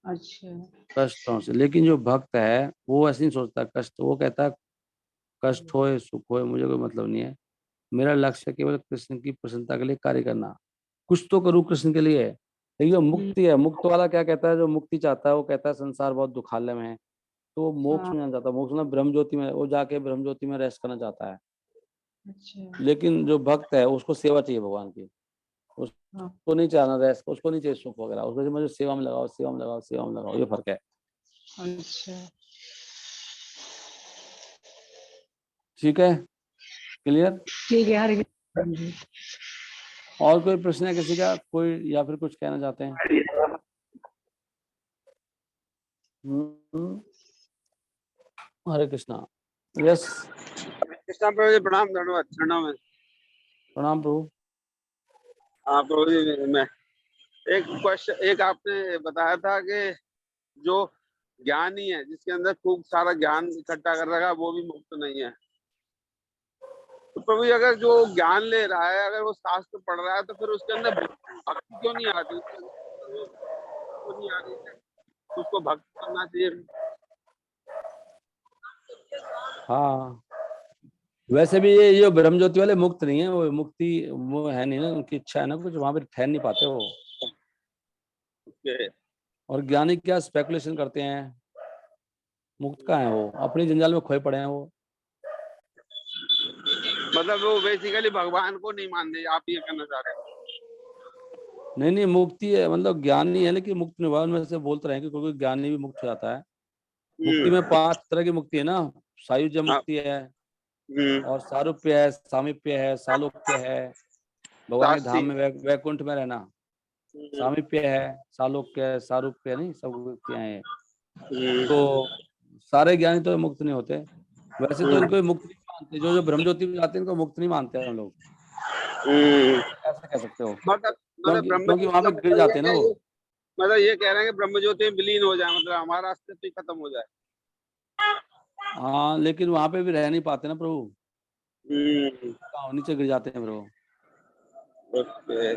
अच्छा कष्टों से। लेकिन जो भक्त है वो ऐसे नहीं सोचता कष्ट, वो कहता है कष्ट होए सुख होए मुझे कोई मतलब नहीं है, मेरा लक्ष्य केवल कृष्ण की प्रसन्नता के लिए कार्य करना, कुछ तो करूँ कृष्ण के लिए। लेकिन जो हम्म, मुक्ति है, मुक्त वाला क्या कहता है, जो मुक्ति चाहता है वो कहता है संसार बहुत दुखालय में है, तो वो मोक्ष हाँ में जाना चाहता है। मोक्ष में ब्रह्म ज्योति में, वो जाके ब्रह्म ज्योति में रेस्ट करना चाहता है। अच्छा लेकिन जो भक्त है उसको सेवा चाहिए भगवान की, हाँ उसको नहीं चाहना रेस्ट, उसको नहीं चाहिए सुख वगैरह, उसको चाहिए मुझे सेवा में लगाओ, सेवा में लगाओ, सेवा में लगाओ। ये फर्क है। अच्छा ठीक है, क्लियर? ठीक है। हरे कृष्ण प्रभु जी। और कोई प्रश्न है किसी का, कोई, या फिर कुछ कहना चाहते हैं? हम्म, हरे कृष्णा। यस। कृष्णा प्रभु जी, प्रणाम, धन्यवाद, चरणों में। प्रणाम प्रभु। हाँ प्रभु जी, मैं एक क्वेश्चन, एक आपने बताया था कि जो ज्ञानी है जिसके अंदर खूब सारा ज्ञान इकट्ठा कर रखा है वो भी मुक्त नहीं है, तो प्रभु जी अगर जो ज्ञान ले रहा है, अगर वो शास्त्र पढ़ रहा है, तो फिर उसके अंदर भक्ति क्यों नहीं आती? उसके अंदर वो क्यों नहीं आ रही है? उसको भक्ति करना चाहिए। हाँ, वैसे भी ये ब्रह्म ज्योति वाले मुक्त नहीं है, वो मुक्ति वो है नहीं ना, उनकी इच्छा है ना कुछ, वहां पे ठहर नहीं पाते वो। ओके। और ज्ञानी क्या स्पेकुलेशन करते हैं, मुक्त का है वो, अपनी जंजाल में खोए पड़े हैं वो। मतलब वो बेसिकली भगवान को नहीं मानते, आप ये कहना चाह रहे हैं? नहीं नहीं, मुक्ति है मतलब ज्ञानी है, लेकिन मुक्त नहीं हुआ। उनमें से बोलते रहे कि कोई ज्ञानी भी मुक्त हो जाता है। मुक्ति में 5 तरह की मुक्ति है ना, सायुज्य मुक्ति है, और सारूप्य है, सामीप्य है, सालोक्य है, भगवान के धाम में वैकुंठ में रहना। सामीप्य है, सालोक्य है, सारूप्य नहीं, सब मुक्तियां हैं। तो सारे ज्ञानी तो मुक्त नहीं होते। वैसे तो इनको मुक्त नहीं मानते, जो ब्रह्म ज्योति में जाते हैं इनको मुक्त नहीं मानते हम लोग, ऐसा कह सकते हो, क्योंकि वहां पे गिर जाते हैं ना वो। मतलब ये कह रहे हैं कि ब्रह्म ज्योति में विलीन हो जाए, मतलब हमारा अस्तित्व ही खत्म हो जाए। हाँ, लेकिन वहां पे भी रह नहीं पाते ना प्रभु, नीचे गिर जाते हैं प्रभु। ओके,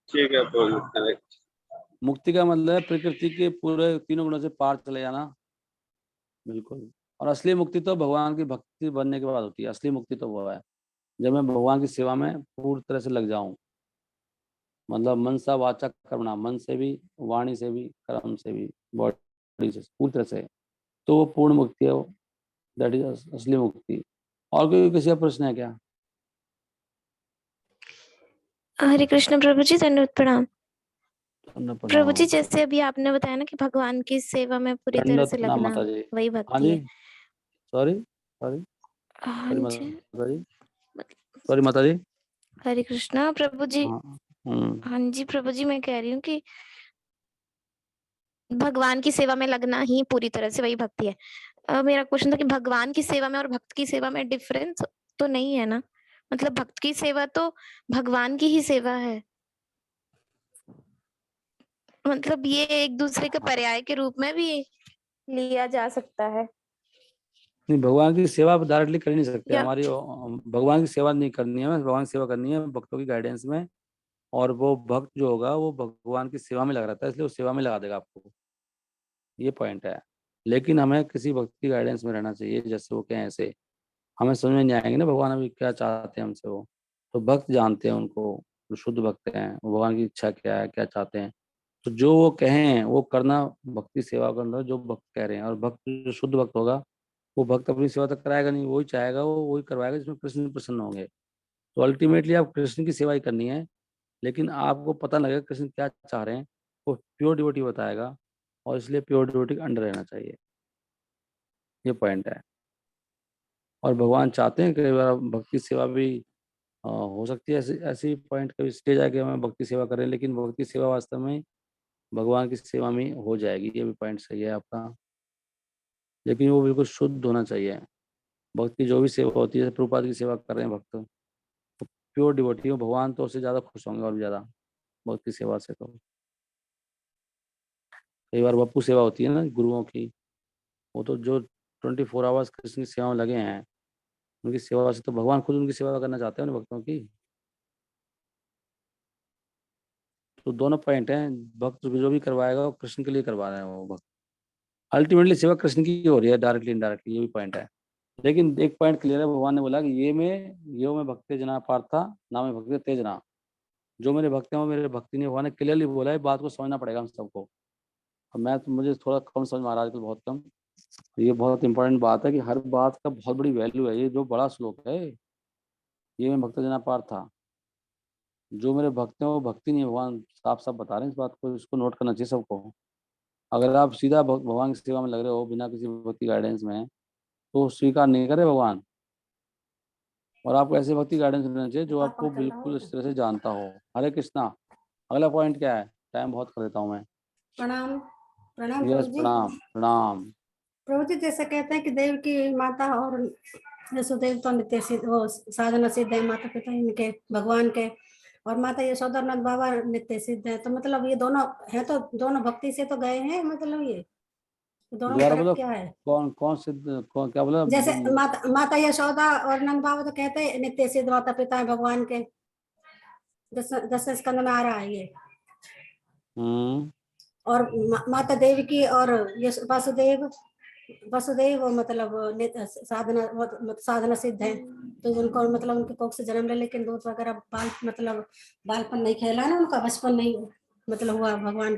ठीक है प्रभु। मुक्ति का मतलब है प्रकृति के पूरे 3 गुणों से पार चले जाना, बिल्कुल। और असली मुक्ति तो भगवान की भक्ति बनने के बाद होती है। असली मुक्ति तो वो है जब मैं भगवान की सेवा में पूरी तरह से लग जाऊं, मतलब मन सा वाचा कर्मणा, मन से भी, वाणी से भी, कर्म से भी, बॉडी से, पूरी तरह से, तो वो पूर्ण मुक्ति है वो। दैट इज असली मुक्ति। और कोई किसी का प्रश्न है क्या? हरे कृष्ण प्रभु जी, दंडवत प्रणाम। दंडवत प्रभु जी, प्रणाम। जैसे अभी आपने बताया ना कि भगवान की सेवा में पूरी तरह दंडवत से प्रणाम लगना माता जी। वही हाँ भक्ति जी, है। सॉरी सॉरी हाँ सॉरी जी, माता जी, सॉरी माता जी। हरे कृष्णा प्रभु जी। हाँ, हाँ जी प्रभु जी, मैं कह रही हूँ कि भगवान की सेवा में लगना ही पूरी तरह से वही भक्ति है। मेरा क्वेश्चन था कि भगवान की सेवा में और भक्त की सेवा में डिफरेंस तो नहीं है ना? मतलब भक्त की सेवा तो भगवान की ही सेवा है, मतलब ये एक दूसरे के पर्याय के रूप में भी लिया जा सकता है नहीं, भगवान की सेवा आप डायरेक्टली कर ही नहीं सकते। या? हमारी भगवान की सेवा नहीं करनी है, भगवान की सेवा करनी है भक्तों की गाइडेंस में। और वो भक्त जो होगा वो भगवान की सेवा में लग रहता है, इसलिए वो सेवा में लगा देगा आपको, ये पॉइंट है। लेकिन हमें किसी भक्त की गाइडेंस में रहना चाहिए, जैसे वो कहें ऐसे। हमें समझ में नहीं आएंगे ना भगवान अभी क्या चाहते हैं हमसे, वो तो भक्त जानते हैं उनको, जो शुद्ध भक्त हैं, वो भगवान की इच्छा क्या है, क्या चाहते हैं। तो जो वो कहें वो करना, भक्ति सेवा करना जो भक्त कह रहे हैं। और भक्त जो शुद्ध भक्त होगा, वो भक्त अपनी सेवा तक कराएगा नहीं, वही चाहेगा, वो वही करवाएगा जिसमें कृष्ण प्रसन्न होंगे। तो अल्टीमेटली आप कृष्ण की सेवा ही करनी है, लेकिन आपको पता लगेगा कृष्ण क्या चाह रहे हैं, वो प्योर डिवोटी बताएगा। और इसलिए प्योर डिवोटी के अंडर रहना चाहिए, ये पॉइंट है। और भगवान चाहते हैं कई बार भक्ति सेवा भी हो सकती है, ऐसी ऐसी पॉइंट कभी स्टेज आके हमें भक्ति सेवा करें, लेकिन भक्ति सेवा वास्तव में भगवान की सेवा में हो जाएगी, ये भी पॉइंट सही है आपका। लेकिन वो बिल्कुल शुद्ध होना चाहिए। भक्त की जो भी सेवा होती है, प्रभुपाद की सेवा कर रहे हैं भक्त, तो प्योर डिवोटी हो, भगवान तो उससे ज़्यादा खुश होंगे और भी ज़्यादा भक्त की सेवा से। तो कई बार बप्पू सेवा होती है ना गुरुओं की, वो तो जो 24 आवर्स कृष्ण की सेवा में लगे हैं, उनकी सेवा से तो भगवान खुद उनकी सेवा करना चाहते हैं उन भक्तों की। तो दोनों पॉइंट हैं, भक्त जो भी करवाएगा वो कृष्ण के लिए करवा रहे हैं वो भक्त। अल्टीमेटली सेवा कृष्ण की हो रही है, डायरेक्टली इनडायरेक्टली, ये भी पॉइंट है। लेकिन एक पॉइंट क्लियर है, भगवान ने बोला कि ये में भक्ति जना पार्था ना में भक्ति तेजना। जो मेरे भक्त हैं वो मेरे भक्ति नहीं। भगवान ने क्लियरली बोला है, बात को समझना पड़ेगा हम सबको। अब मैं तो मुझे थोड़ा कम समझ में आ रहा है आजकल, बहुत कम। ये बहुत इंपॉर्टेंट बात है कि हर बात का बहुत बड़ी वैल्यू है, ये जो बड़ा श्लोक है, ये मैं भक्त जना पार्था, जो मेरे भक्त हैं वो भक्ति नहीं है। भगवान साफ साफ बता रहे हैं इस बात को, इसको नोट करना चाहिए सबको। अगर आप सीधा भगवान की सेवा में लग रहे हो बिना किसी भक्ति गाइडेंस में, तो स्वीकार नहीं करे भगवान। और आपको ऐसे भक्ति गाइडेंस लेना चाहिए जो आपको बिल्कुल इस तरह से जानता हो। हरे कृष्णा। अगला पॉइंट क्या है? टाइम बहुत कर देता हूँ मैं। प्रणाम। प्रणाम यस, प्रभु जी। प्रणाम प्रणाम। प्रभु जी, जैसे कहते हैं कि देव की माता और यशोदेव तो नित्य सिद्ध, वो साधना सिद्ध है, माता पिता इनके भगवान के, और माता यशोधरनाथ बाबा नित्य सिद्ध है। तो मतलब ये दोनों है, तो दोनों भक्ति से तो गए हैं, मतलब ये तो दोनों में दोबारा फर्क बोलो, क्या है? कौन कौन सिद्ध, कौन क्या बोला? जैसे माता यशोदा और नंद बाबा तो कहते हैं नित्य सिद्ध माता पिता है भगवान के, 10 स्कंद में आ रहा है ये। हम्म। और माता देवकी और वासुदेव, वसुदेव वो मतलब साधना सिद्ध है, तो उनको मतलब उनके कोख से जन्म ले, लेकिन दूध वगैरह मतलब बालपन नहीं खेला ना उनका, बचपन नहीं मतलब हुआ भगवान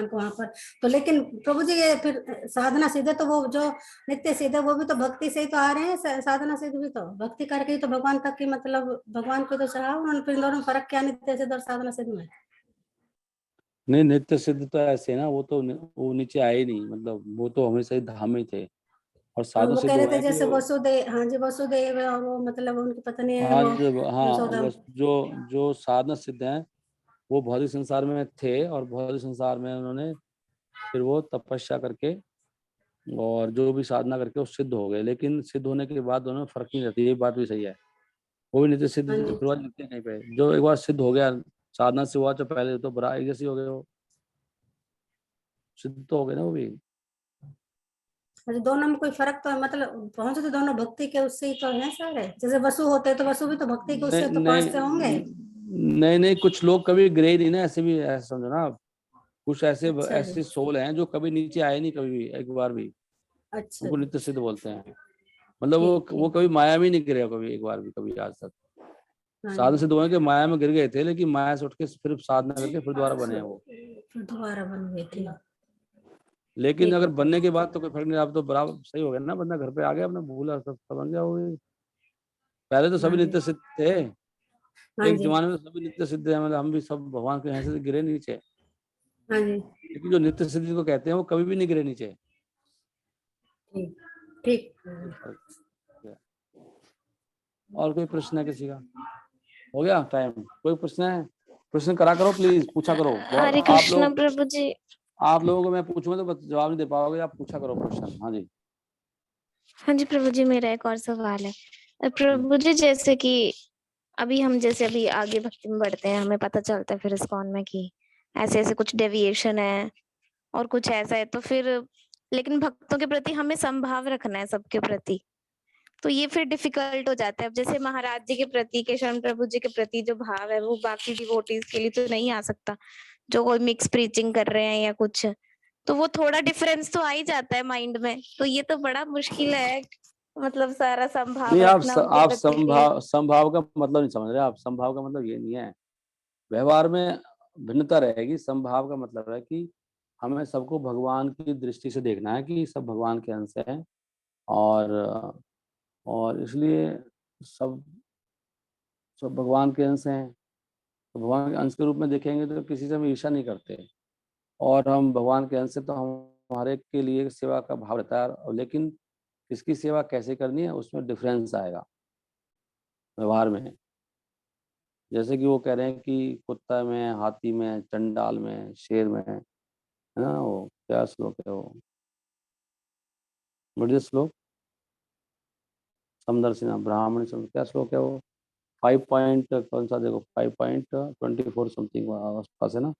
को वहां पर। तो लेकिन प्रभु जी ये फिर साधना सिद्ध है, तो वो जो नित्य सिद्ध है वो भी तो भक्ति से ही तो आ रहे हैं, साधना सिद्ध भी तो भक्ति करके ही तो भगवान तक की मतलब भगवान को तो चढ़ा उन्होंने, फिर दोनों में फर्क क्या नित्य सिद्ध और साधना सिद्ध में? नहीं, नित्य सिद्ध तो ऐसे ना, वो तो वो नीचे आए ही नहीं, मतलब वो तो हमेशा ही धाम में ही थे। और साधन वो सिद्ध कह रहे हुए थे हैं कि जैसे वो वसुदेव, हाँ जी वसुदेव है, और वो मतलब उनकी पत्नी है आज, वो हाँ यशोदा। बस जो जो साधन सिद्ध हैं वो भौतिक संसार में थे, और भौतिक संसार में उन्होंने फिर वो तपस्या करके और जो भी साधना करके वो सिद्ध हो गए। लेकिन सिद्ध होने के बाद दोनों में फर्क नहीं रहती, ये बात भी सही है। वो भी नित्य सिद्ध हाँ जी, फिर वो नित्य नहीं पे, जो एक बार सिद्ध हो गया साधना से हुआ, तो पहले तो बड़ा एक जैसी हो गए, वो सिद्ध तो हो गए ना वो भी। अच्छा दोनों में कोई फर्क तो है, मतलब पहुंचे तो दोनों भक्ति के उससे ही तो हैं सारे, जैसे वसु होते हैं तो वसु भी तो भक्ति के नहीं उससे तो नहीं पहुंचते होंगे। नहीं नहीं, कुछ लोग कभी गिरे ही नहीं ना, ऐसे भी ऐसा समझो ना आप। कुछ ऐसे अच्छा जी, ऐसे सोल हैं जो कभी नीचे आए नहीं, कभी भी एक बार भी। अच्छा उनको जी, नित्य सिद्ध बोलते हैं। मतलब ठीक वो ठीक, कभी माया में नहीं गिरे, कभी एक बार भी, कभी आज तक। हाँ साधन जी, सिद्ध हुए कि माया में गिर गए थे, लेकिन माया से उठ के फिर साधना करके फिर दोबारा बने हैं वो। फिर दोबारा बन गए थे, लेकिन ठीक अगर है। बनने के बाद तो कोई फर्क नहीं, आप तो बराबर सही हो गया ना, बंदा घर पे आ गया, अपना भूला सब समझ गया वो भी। पहले तो हाँ सभी जी, नित्य सिद्ध थे, हाँ एक जी, जमाने में सभी नित्य सिद्ध है, मतलब हम भी सब भगवान के यहाँ से गिरे नीचे। हाँ जी, लेकिन जो नित्य सिद्ध को कहते हैं वो कभी भी नहीं गिरे नीचे। ठीक ठीक। ये फर्क है। और कोई प्रश्न है किसी का? हो गया टाइम? कोई प्रश्न है? प्रश्न करा करो प्लीज, पूछा करो बहुत। हरे कृष्ण प्रभु जी। आप लोगों को मैं पूछूंगा तो जवाब नहीं दे पाओगे, आप पूछा करो क्वेश्चन। हाँ जी। हाँ जी प्रभु जी, मेरा एक और सवाल है। हम्म। प्रभु जी जैसे कि अभी आगे भक्ति में बढ़ते हैं, हमें पता चलता है फिर इस्कॉन में कि ऐसे ऐसे कुछ डेविएशन है और कुछ ऐसा है, तो फिर लेकिन भक्तों के प्रति हमें समभाव रखना है सबके प्रति, तो ये फिर डिफिकल्ट हो जाता है। अब जैसे महाराज जी के प्रति, केशव प्रभु जी के प्रति जो भाव है वो बाकी डिवोटीज के लिए तो नहीं आ सकता, जो कोई मिक्स प्रीचिंग कर रहे हैं या कुछ, तो वो थोड़ा डिफरेंस तो आ ही जाता है माइंड में, तो ये तो बड़ा मुश्किल है, मतलब सारा नहीं, संभाव रखना उनके आप प्रति। संभाव का मतलब नहीं समझ रहे आप। संभाव का मतलब ये नहीं है, व्यवहार में भिन्नता रहेगी। संभाव का मतलब है कि हमें सबको भगवान की दृष्टि से देखना है कि सब भगवान के अंश हैं, और इसलिए सब सब भगवान के अंश हैं। तो भगवान के अंश के रूप में देखेंगे तो किसी से हम ईर्ष्या नहीं करते, और हम भगवान के अंश से तो हम हर एक के लिए सेवा का भाव रहता है, लेकिन किसकी सेवा कैसे करनी है उसमें डिफरेंस आएगा व्यवहार में। जैसे कि वो कह रहे हैं कि कुत्ता में, हाथी में, चंडाल में, शेर में, है ना, वो क्या श्लोक है वो, बढ़िया श्लोक, समदर्शिना ब्राह्मण क्या श्लोक है वो, 5 पॉइंट कौन सा देखो, 5.24 समथिंग आस पास है ना।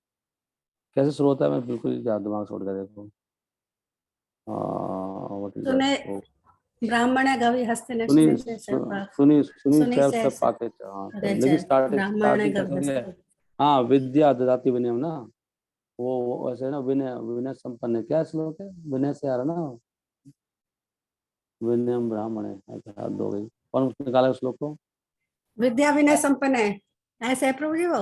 कैसे शुरू होता है, मैं बिल्कुल याद दिमाग छोड़ गया, देखो। व्हाट इज दैट सुने श्लोक? ब्राह्मण है गवि हस्ते न सुनी सुने सुनी सुनी सैर से सब पाके थे, हाँ अरे लेकिन जय ब्राह्मण है स्टार्टिंग गवि कैसे होती है? हस्ते। हाँ, विद्या ददाति विनयम ना, वो वैसे ना, विनय विनय संपन्न है, क्या श्लोक है, विनय से आ रहा ना, विनयम ब्राह्मण है, अच्छा हद हो गई। कौन निकाला उस श्लोक को? विद्या विनय संपन्न है, ऐसे है प्रभु जी वो।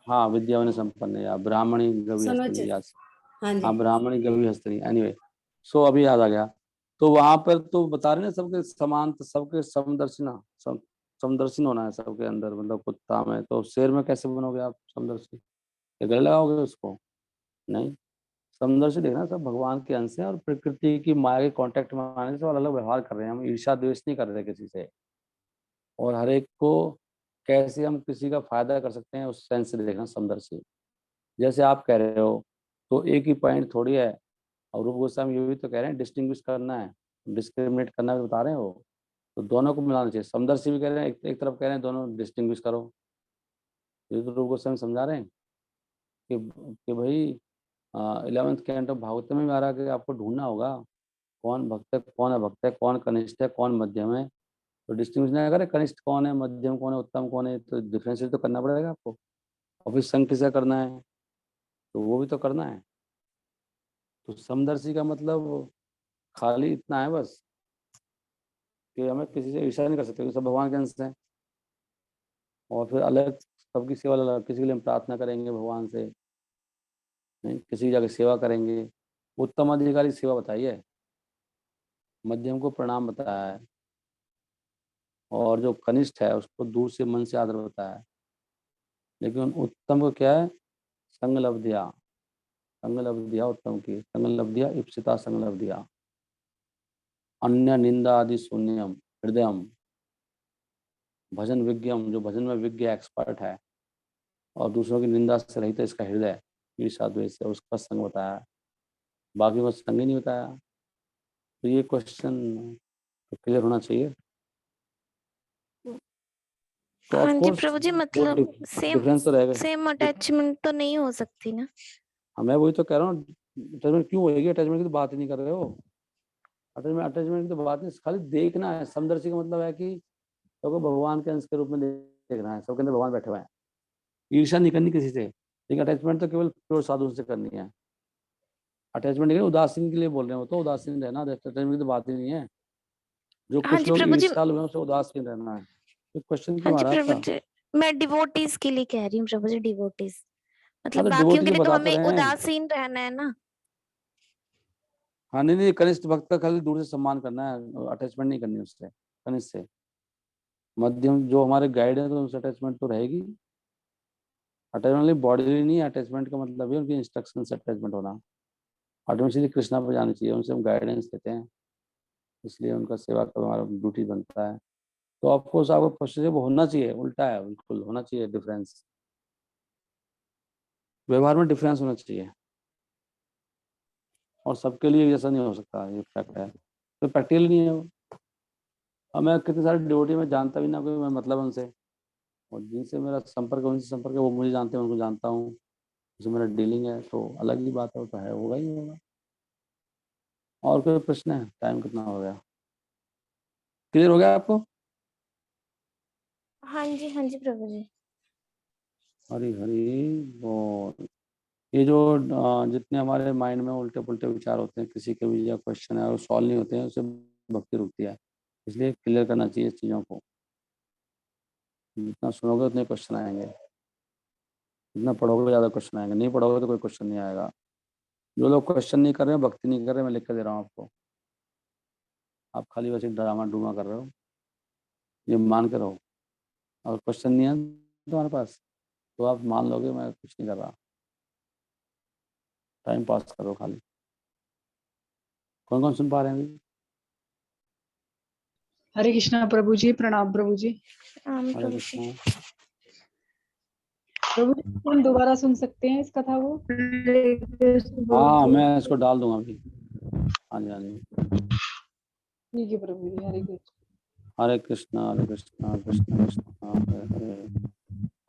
हाँ, विद्या विनय संपन्न है, या ब्राह्मणी गवी सुनो हस्तनी, या हाँ जी, हाँ ब्राह्मणी गवी हस्तनी, एनीवे। सो अभी याद आ गया। तो वहां पर तो बता रहे ना, सबके समान, सबके समदर्शिना, समदर्शन होना है सबके अंदर, मतलब कुत्ता में, तो शेर में कैसे बनोगे आप समदर्शी? ये गले लगाओगे उसको? नहीं, समदर्शी देखना सब भगवान के अंश है, और प्रकृति की माया के कांटेक्ट में आने से वो अलग व्यवहार कर रहे हैं। हम ईर्ष्या द्वेष नहीं कर रहे किसी से, और हर एक को कैसे हम किसी का फायदा कर सकते हैं उस सेंस से देखना समदर्शी। जैसे आप कह रहे हो, तो एक ही पॉइंट थोड़ी है। और रूप गोस्वामी ये भी तो कह रहे हैं डिस्टिंग्विश करना है, डिस्क्रिमिनेट करना भी बता रहे हैं वो। तो दोनों को मिलाना चाहिए, समदर्शी भी कह रहे हैं, एक तरफ कह रहे हैं दोनों डिस्टिंग्विश करो। ये तो रूप गोस्वामी समझा रहे हैं कि भाई 11th कैंट ऑफ भागवत में भी आ रहा है कि आपको ढूंढना होगा कौन भक्त है, कौन अभक्त है, कौन कनिष्ठ है, कौन मध्यम है, तो डिस्टिंग्विश नहीं करें कनिष्ठ कौन है, मध्यम कौन है, उत्तम कौन है, तो डिफ्रेंशिएट तो करना पड़ेगा आपको। और फिर संघ किसे करना है, तो वो भी तो करना है। तो समदर्शी का मतलब खाली इतना है बस कि हमें किसी से ईर्ष्या नहीं कर सकते, सब भगवान के अंश हैं। और फिर अलग सबकी सेवा अलग, किसी के लिए हम प्रार्थना करेंगे भगवान से, नहीं किसी की जाकर सेवा करेंगे। उत्तम अधिकारी सेवा बताइए, मध्यम को प्रणाम बताया है, और जो कनिष्ठ है उसको दूर से मन से आदर बताया है। लेकिन उत्तम को क्या है, संगलब्धिया, संगलब्धिया उत्तम की, संगलब्धिया इप्सिता संगलब्धिया, अन्य निंदा आदि शून्यम हृदयम, भजन विज्ञम, जो भजन में विज्ञ एक्सपर्ट है और दूसरों की निंदा से रहित है इसका हृदय, ईर्ष्या द्वेष से, उसका संग बताया है, बाकी को संग ही नहीं बताया। तो ये क्वेश्चन तो क्लियर होना चाहिए। तो हाँ ऑफ जी कोर्स प्रभु जी, मतलब डिफरेंस तो रहेगा। सेम अटैचमेंट तो नहीं हो सकती ना। मैं वही तो कह रहा हूँ, अटैचमेंट क्यों होगी, अटैचमेंट की तो बात ही नहीं कर रहे हो। अटैचमेंट की तो बात नहीं, खाली देखना है। समदर्शी का मतलब है कि सबको भगवान के अंश के रूप में देखना है, सबके अंदर भगवान बैठे हुए हैं। ईर्ष्या नहीं करनी किसी से, लेकिन अटैचमेंट तो केवल प्योर साधु से करनी है। अटैचमेंट नहीं, उदासीन के लिए बोल रहे हो, तो उदासीन रहना, अटैचमेंट की तो बात ही नहीं है। जो हाँ कुछ जी लोग प्रभु जी, ईर्ष्यालु हैं उससे उदासीन रहना है। तो क्वेश्चन हाँ क्यों आ जी रहा है प्रभु आपका? जी, मैं डिवोटीज के लिए कह रही हूँ प्रभु जी, डिवोटीज हाँ मतलब तो बाकियों डिवोटी के के लिए तो बता तो हमें रहे हैं। उदासीन रहना है ना। हाँ नहीं नहीं, कनिष्ठ भक्त का खाली दूर से सम्मान करना है, अटैचमेंट नहीं करनी उससे, कनिष्ठ से। मध्यम जो हमारे गाइड है तो उनसे अटैचमेंट तो रहेगी। अटैचमेंट बॉडी नहीं, अटैचमेंट का मतलब है उनकी इंस्ट्रक्शन से अटैचमेंट होना। ऑटोमेटिकली कृष्णा पर जानी चाहिए, उनसे हम गाइडेंस लेते हैं, इसलिए उनका सेवा का हमारा ड्यूटी बनता है। तो ऑफकोर्स आपको क्वेश्चन वो होना चाहिए, उल्टा है, बिल्कुल होना चाहिए डिफरेंस, व्यवहार में डिफरेंस होना चाहिए, और सबके लिए जैसा नहीं हो सकता, ये फैक्ट है, तो प्रैक्टिकल नहीं है वो। और मैं कितने सारे डिवोटी में जानता भी ना कोई, मैं मतलब उनसे, और जिनसे मेरा संपर्क है उनसे संपर्क है, वो मुझे जानते हैं, उनको जानता हूँ, उनसे मेरा डीलिंग है, तो अलग ही बात है, वो तो है, होगा ही होगा। और कोई प्रश्न है? टाइम कितना हो गया? क्लियर हो गया आपको? हाँ जी प्रभु जी। हरी हरी बोल। ये जो जितने हमारे माइंड में उल्टे पुल्टे विचार होते हैं, किसी के भी जो क्वेश्चन है और सॉल्व नहीं होते हैं, उससे भक्ति रुकती है। इसलिए क्लियर करना चाहिए इस चीज़ों को। जितना सुनोगे उतने क्वेश्चन आएंगे, जितना पढ़ोगे ज़्यादा क्वेश्चन आएंगे, नहीं पढ़ोगे तो कोई क्वेश्चन नहीं आएगा। जो लोग क्वेश्चन नहीं कर रहे हैं, भक्ति नहीं कर रहे हैं, मैं लिख कर दे रहा हूँ आपको। आप खाली वैसे ड्रामा डूमा कर रहे हो, ये मान के रहो। और क्वेश्चन नहीं है तुम्हारे पास तो आप मान लोगे मैं कुछ नहीं कर रहा, टाइम पास करो खाली। कौन कौन सुन पा रहे हैं अभी? हरे कृष्णा प्रभु जी, प्रणाम प्रभु जी। हरे प्रभु जी। कृष्ण। प्रभु जी हम दोबारा सुन सकते हैं इस कथा को? हाँ मैं इसको डाल दूंगा अभी। हाँ जी हाँ जी। ठीक है प्रभु जी, हरे कृष्ण। हरे कृष्णा कृष्ण कृष्ण हरे हरे,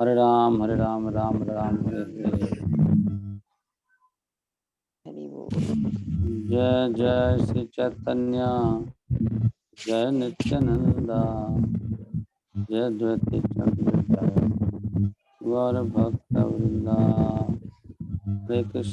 हरे राम राम राम हरे हरे। जय जय श्री चैतन्य, जय नित्यानंदा, जय द्वैती चंद्र, जय गौर भक्त वृंदा। हरे कृष्ण।